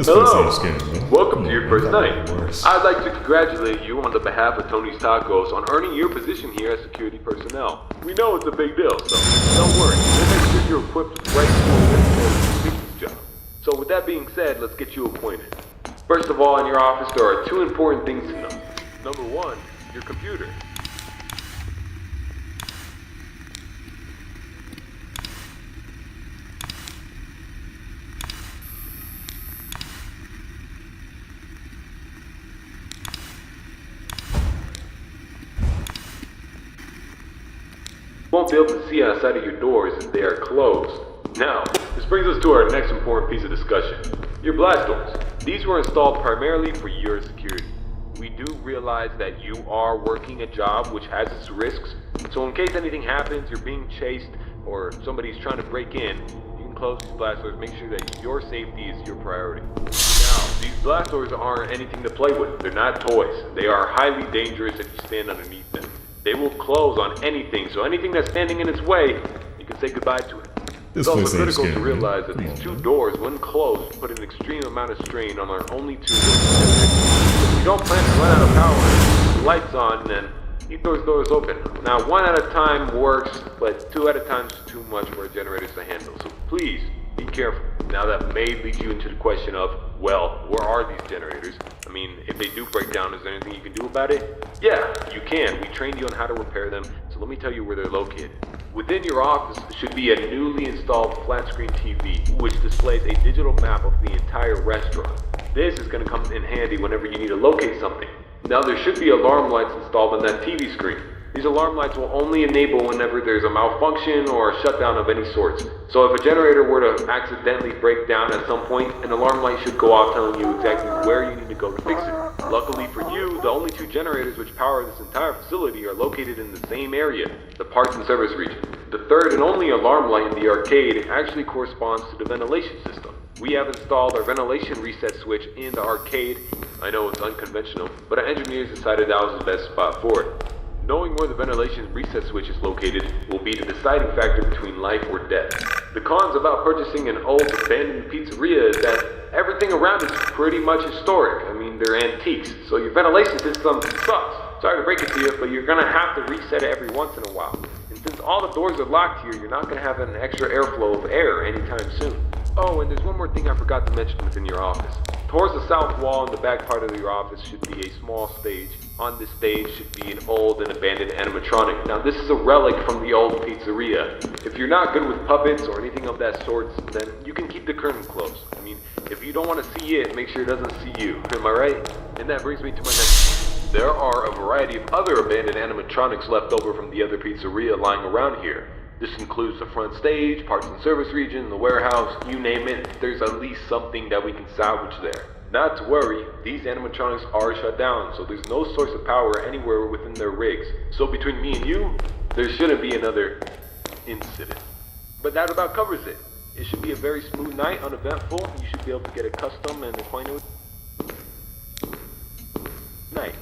Hello. Game, Welcome to your first night. I'd like to congratulate you on the behalf of Tony's Tacos on earning your position here as security personnel. We know it's a big deal, so don't worry. We'll make sure you're equipped with the right tools necessary to complete this job. So with that being said, let's get you acquainted. First of all, in your office, there are two important things to know. Number one, your computer. You won't be able to see outside of your doors if they are closed. Now, this brings us to our next important piece of discussion. Your blast doors. These were installed primarily for your security. We do realize that you are working a job which has its risks, so in case anything happens, you're being chased, or somebody's trying to break in, you can close these blast doors, make sure that your safety is your priority. Now, these blast doors aren't anything to play with. They're not toys. They are highly dangerous if you stand underneath them. They will close on anything, so anything that's standing in its way, you can say goodbye to it. It's also critical to realize that these two doors, when closed, put an extreme amount of strain on our only two doors. If you don't plan to run out of power and the lights on, then keep those doors open. Now, one at a time works, but two at a time is too much for our generators to handle, so please be careful. Now that may lead you into the question of, well, where are these generators? I mean, if they do break down, is there anything you can do about it? Yeah, you can. We trained you on how to repair them, so let me tell you where they're located. Within your office should be a newly installed flat screen TV, which displays a digital map of the entire restaurant. This is going to come in handy whenever you need to locate something. Now there should be alarm lights installed on that TV screen. These alarm lights will only enable whenever there's a malfunction or a shutdown of any sort. So if a generator were to accidentally break down at some point, an alarm light should go off telling you exactly where you need to go to fix it. Luckily for you, the only two generators which power this entire facility are located in the same area, the parts and service region. The third and only alarm light in the arcade actually corresponds to the ventilation system. We have installed our ventilation reset switch in the arcade. I know it's unconventional, but our engineers decided that was the best spot for it. Knowing where the ventilation reset switch is located will be the deciding factor between life or death. The cons about purchasing an old abandoned pizzeria is that everything around is pretty much historic. I mean, they're antiques, so your ventilation system sucks. Sorry to break it to you, but you're gonna have to reset it every once in a while. And since all the doors are locked here, you're not gonna have an extra airflow of air anytime soon. Oh, and there's one more thing I forgot to mention within your office. Towards the south wall in the back part of your office should be a small stage. On this stage should be an old and abandoned animatronic. Now this is a relic from the old pizzeria. If you're not good with puppets or anything of that sort, then you can keep the curtain closed. I mean, if you don't want to see it, make sure it doesn't see you. Am I right? And that brings me to my next. There are a variety of other abandoned animatronics left over from the other pizzeria lying around here. This includes the front stage, parts and service region, the warehouse, you name it. There's at least something that we can salvage there. Not to worry, these animatronics are shut down, so there's no source of power anywhere within their rigs. So between me and you, there shouldn't be another incident. But that about covers it. It should be a very smooth night, uneventful. You should be able to get accustomed and acquainted with night.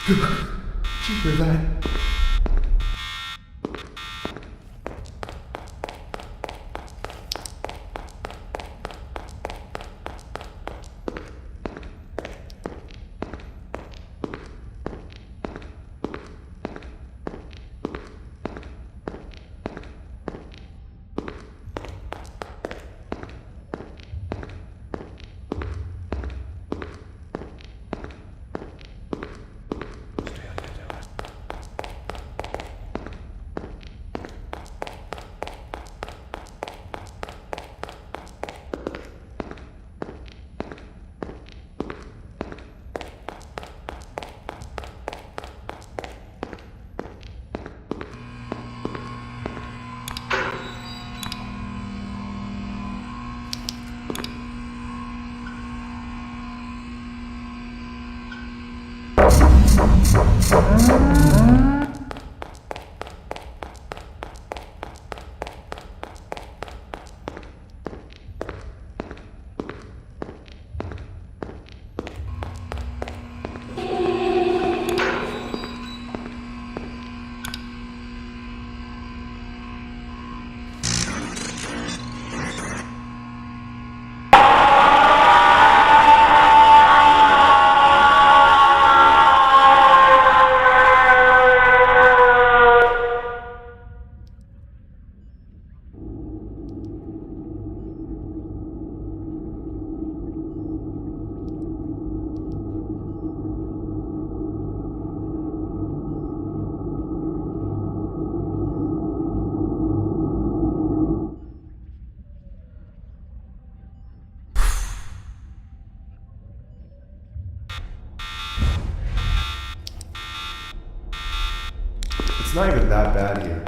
Cheaper than. It's not even that bad here.